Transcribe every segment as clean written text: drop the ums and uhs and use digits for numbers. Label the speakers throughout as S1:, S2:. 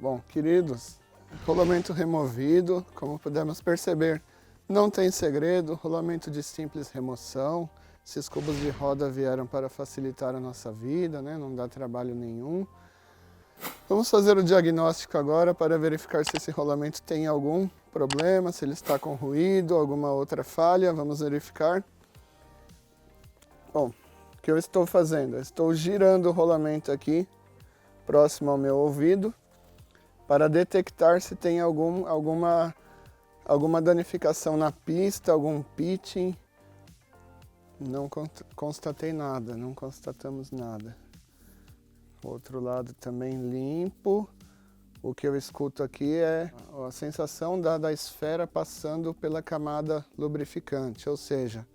S1: Bom, queridos, rolamento removido, como pudemos perceber, não tem segredo, rolamento de simples remoção. Esses cubos de roda vieram para facilitar a nossa vida, né? Não dá trabalho nenhum. Vamos fazer o diagnóstico agora para verificar se esse rolamento tem algum problema, se ele está com ruído, alguma outra falha. Vamos verificar. Bom, o que eu estou fazendo? Eu estou girando o rolamento aqui, próximo ao meu ouvido, para detectar se tem alguma danificação na pista, algum pitching. Não constatei nada, não constatamos nada. O outro lado também limpo. O que eu escuto aqui é a sensação da esfera passando pela camada lubrificante, ou seja,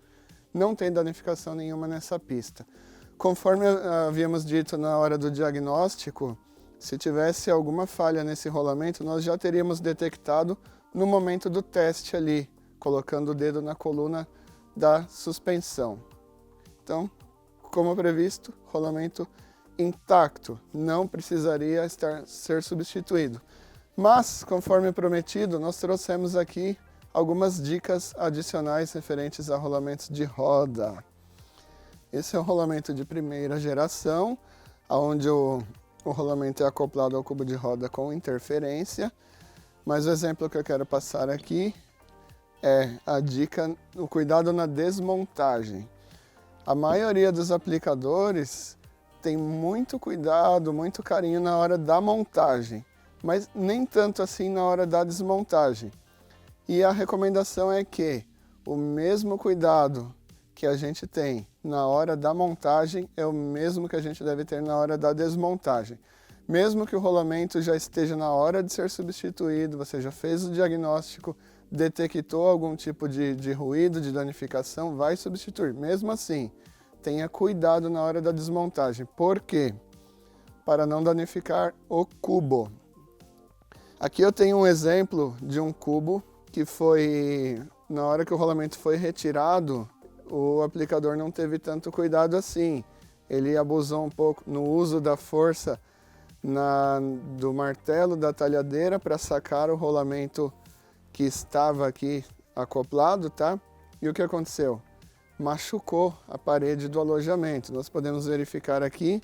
S1: não tem danificação nenhuma nessa pista. Conforme havíamos dito na hora do diagnóstico, se tivesse alguma falha nesse rolamento, nós já teríamos detectado no momento do teste ali, colocando o dedo na coluna da suspensão. Então, como previsto, rolamento intacto, não precisaria ser substituído. Mas, conforme prometido, nós trouxemos aqui algumas dicas adicionais referentes a rolamentos de roda. Esse é um rolamento de primeira geração, onde o rolamento é acoplado ao cubo de roda com interferência. Mas o exemplo que eu quero passar aqui é a dica, o cuidado na desmontagem. A maioria dos aplicadores tem muito cuidado, muito carinho na hora da montagem, mas nem tanto assim na hora da desmontagem. E a recomendação é que o mesmo cuidado que a gente tem na hora da montagem é o mesmo que a gente deve ter na hora da desmontagem. Mesmo que o rolamento já esteja na hora de ser substituído, você já fez o diagnóstico, detectou algum tipo de ruído, de danificação, vai substituir. Mesmo assim, tenha cuidado na hora da desmontagem. Por quê? Para não danificar o cubo. Aqui eu tenho um exemplo de um cubo que foi, na hora que o rolamento foi retirado, o aplicador não teve tanto cuidado assim. Ele abusou um pouco no uso da força do martelo da talhadeira para sacar o rolamento que estava aqui acoplado, tá? E o que aconteceu? Machucou a parede do alojamento. Nós podemos verificar aqui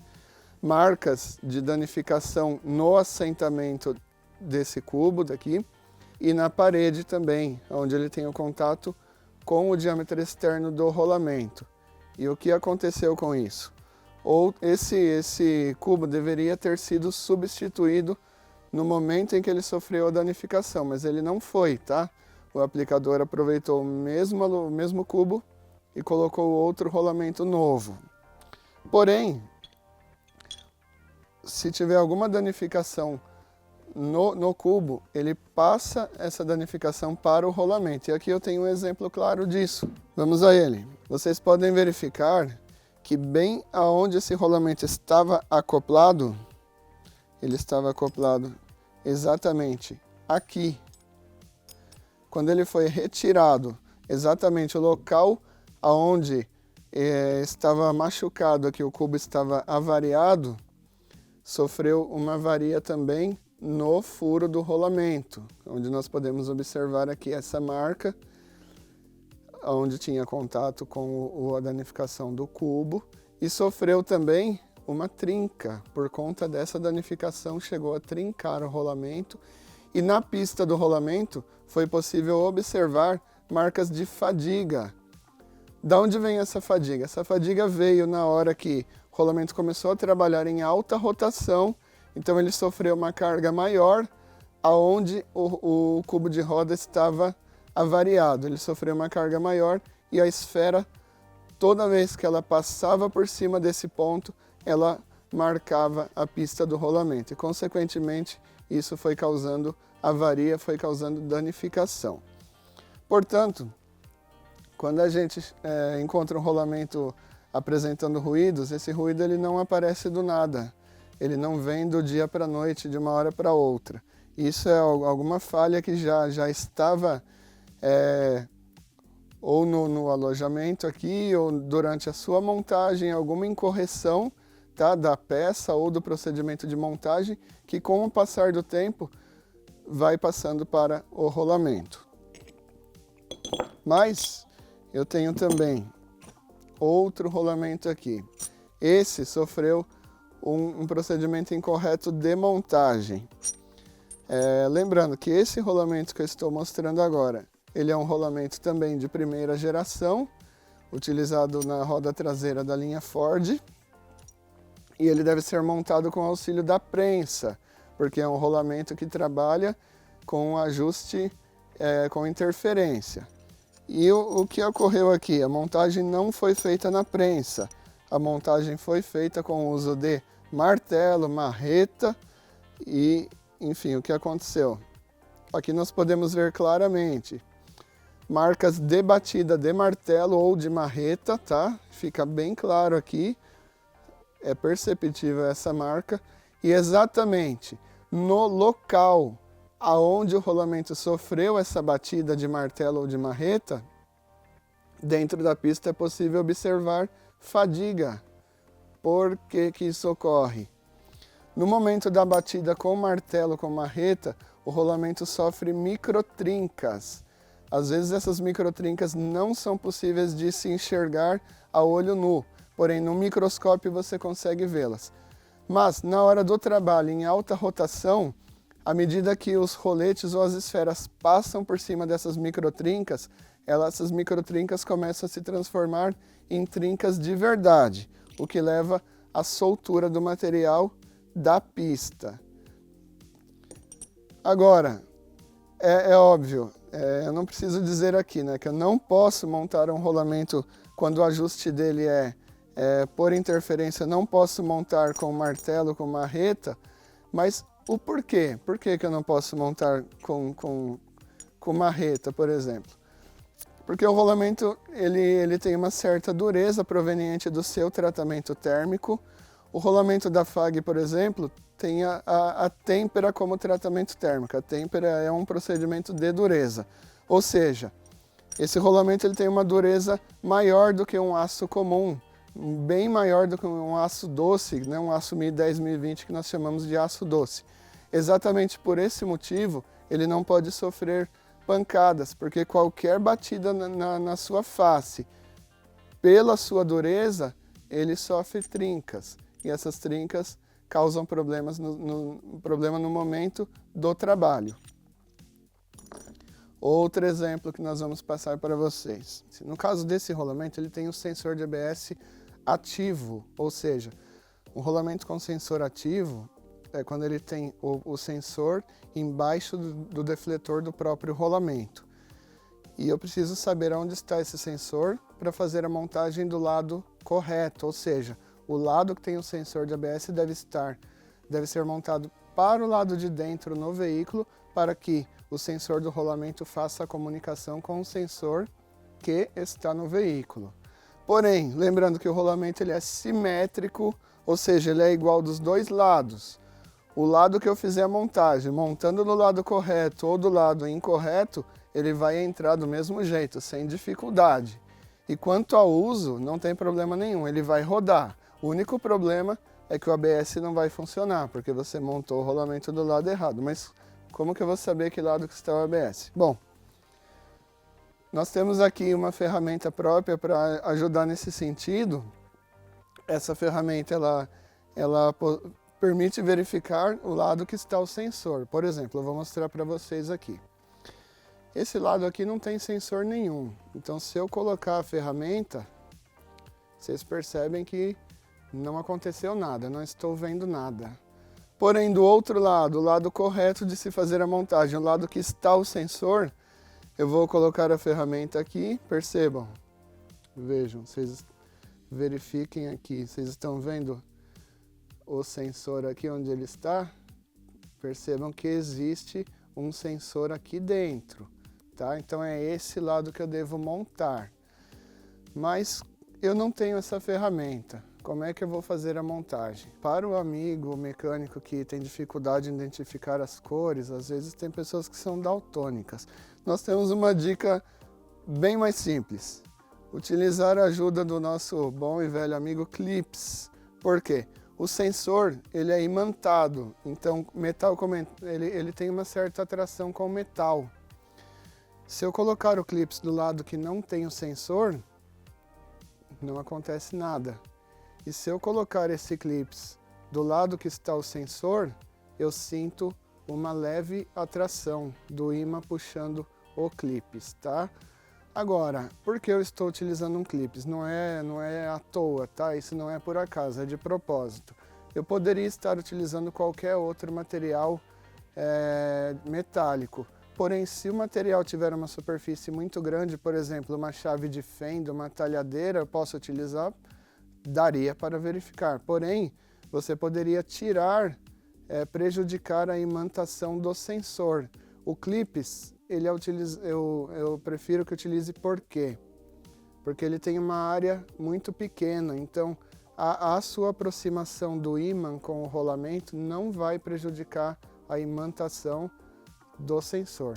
S1: marcas de danificação no assentamento desse cubo daqui e na parede também, onde ele tem o contato com o diâmetro externo do rolamento. E o que aconteceu com isso? Ou esse cubo deveria ter sido substituído no momento em que ele sofreu a danificação, mas ele não foi, tá? O aplicador aproveitou o mesmo cubo e colocou outro rolamento novo. Porém, se tiver alguma danificação no cubo, ele passa essa danificação para o rolamento. E aqui eu tenho um exemplo claro disso. Vamos a ele. Vocês podem verificar que bem aonde esse rolamento estava acoplado, ele estava acoplado exatamente aqui. Quando ele foi retirado, exatamente o local aonde estava machucado aqui, o cubo estava avariado, sofreu uma avaria também no furo do rolamento, onde nós podemos observar aqui essa marca, onde tinha contato com a danificação do cubo, e sofreu também uma trinca. Por conta dessa danificação, chegou a trincar o rolamento, e na pista do rolamento foi possível observar marcas de fadiga. Da onde vem essa fadiga? Essa fadiga veio na hora que o rolamento começou a trabalhar em alta rotação, então ele sofreu uma carga maior aonde o cubo de roda estava avariado. Ele sofreu uma carga maior e a esfera, toda vez que ela passava por cima desse ponto, ela marcava a pista do rolamento e, consequentemente, isso foi causando avaria, foi causando danificação. Portanto, quando a gente encontra um rolamento apresentando ruídos, esse ruído ele não aparece do nada. Ele não vem do dia para a noite, de uma hora para outra. Isso é alguma falha que já estava ou no alojamento aqui, ou durante a sua montagem, alguma incorreção tá? Da peça ou do procedimento de montagem, que com o passar do tempo vai passando para o rolamento. Mas eu tenho também outro rolamento aqui. Esse sofreu um procedimento incorreto de montagem. Lembrando que esse rolamento que eu estou mostrando agora, ele é um rolamento também de primeira geração, utilizado na roda traseira da linha Ford, e ele deve ser montado com auxílio da prensa, porque é um rolamento que trabalha com ajuste com interferência. E o que ocorreu aqui? A montagem não foi feita na prensa, a montagem foi feita com o uso de martelo, marreta e, enfim, o que aconteceu? Aqui nós podemos ver claramente marcas de batida de martelo ou de marreta, tá? Fica bem claro aqui, é perceptível essa marca, e exatamente no local aonde o rolamento sofreu essa batida de martelo ou de marreta, dentro da pista é possível observar fadiga. Por que que isso ocorre? No momento da batida com martelo, com marreta, o rolamento sofre microtrincas. Às vezes essas microtrincas não são possíveis de se enxergar a olho nu, porém no microscópio você consegue vê-las. Mas na hora do trabalho em alta rotação, à medida que os roletes ou as esferas passam por cima dessas microtrincas, essas microtrincas começam a se transformar em trincas de verdade, o que leva à soltura do material da pista. Agora, é óbvio, eu não preciso dizer aqui, né, que eu não posso montar um rolamento quando o ajuste dele por interferência, não posso montar com martelo, com marreta, mas o porquê? Por que que eu não posso montar com marreta, por exemplo? Porque o rolamento ele tem uma certa dureza proveniente do seu tratamento térmico. O rolamento da FAG, por exemplo, tem a têmpera como tratamento térmico. A têmpera é um procedimento de dureza. Ou seja, esse rolamento ele tem uma dureza maior do que um aço comum, bem maior do que um aço doce, né? Um aço 1010, 1020 que nós chamamos de aço doce. Exatamente por esse motivo, ele não pode sofrer pancadas, porque qualquer batida na sua face, pela sua dureza, ele sofre trincas. E essas trincas causam problemas problema no momento do trabalho. Outro exemplo que nós vamos passar para vocês. No caso desse rolamento, ele tem o sensor de ABS ativo, ou seja, um rolamento com sensor ativo é quando ele tem o sensor embaixo do defletor do próprio rolamento. E eu preciso saber onde está esse sensor para fazer a montagem do lado correto, ou seja, o lado que tem o sensor de ABS deve ser montado para o lado de dentro no veículo, para que o sensor do rolamento faça a comunicação com o sensor que está no veículo. Porém, lembrando que o rolamento ele é simétrico, ou seja, ele é igual dos dois lados. O lado que eu fizer a montagem, montando do lado correto ou do lado incorreto, ele vai entrar do mesmo jeito, sem dificuldade. E quanto ao uso, não tem problema nenhum, ele vai rodar. O único problema é que o ABS não vai funcionar, porque você montou o rolamento do lado errado. Mas como que eu vou saber que lado que está o ABS? Bom, nós temos aqui uma ferramenta própria para ajudar nesse sentido. Essa ferramenta ela permite verificar o lado que está o sensor. Por exemplo, eu vou mostrar para vocês aqui. Esse lado aqui não tem sensor nenhum. Então, se eu colocar a ferramenta, vocês percebem que não aconteceu nada, não estou vendo nada. Porém, do outro lado, o lado correto de se fazer a montagem, o lado que está o sensor, eu vou colocar a ferramenta aqui, percebam. Vejam, vocês verifiquem aqui, vocês estão vendo o sensor aqui onde ele está? Percebam que existe um sensor aqui dentro, tá? Então é esse lado que eu devo montar. Mas eu não tenho essa ferramenta. Como é que eu vou fazer a montagem? Para o amigo, o mecânico que tem dificuldade em identificar as cores, às vezes tem pessoas que são daltônicas. Nós temos uma dica bem mais simples. Utilizar a ajuda do nosso bom e velho amigo Clips. Por quê? O sensor, ele é imantado, então metal ele tem uma certa atração com o metal. Se eu colocar o clips do lado que não tem o sensor, não acontece nada. E se eu colocar esse clips do lado que está o sensor, eu sinto uma leve atração do ímã puxando o clips, tá? Agora, por que eu estou utilizando um clips? Não é à toa, tá? Isso não é por acaso, é de propósito. Eu poderia estar utilizando qualquer outro material metálico. Porém, se o material tiver uma superfície muito grande, por exemplo, uma chave de fenda, uma talhadeira, eu posso utilizar, daria para verificar. Porém, você poderia prejudicar a imantação do sensor. O clips, eu prefiro que utilize por quê? Porque ele tem uma área muito pequena, então a sua aproximação do ímã com o rolamento não vai prejudicar a imantação do sensor.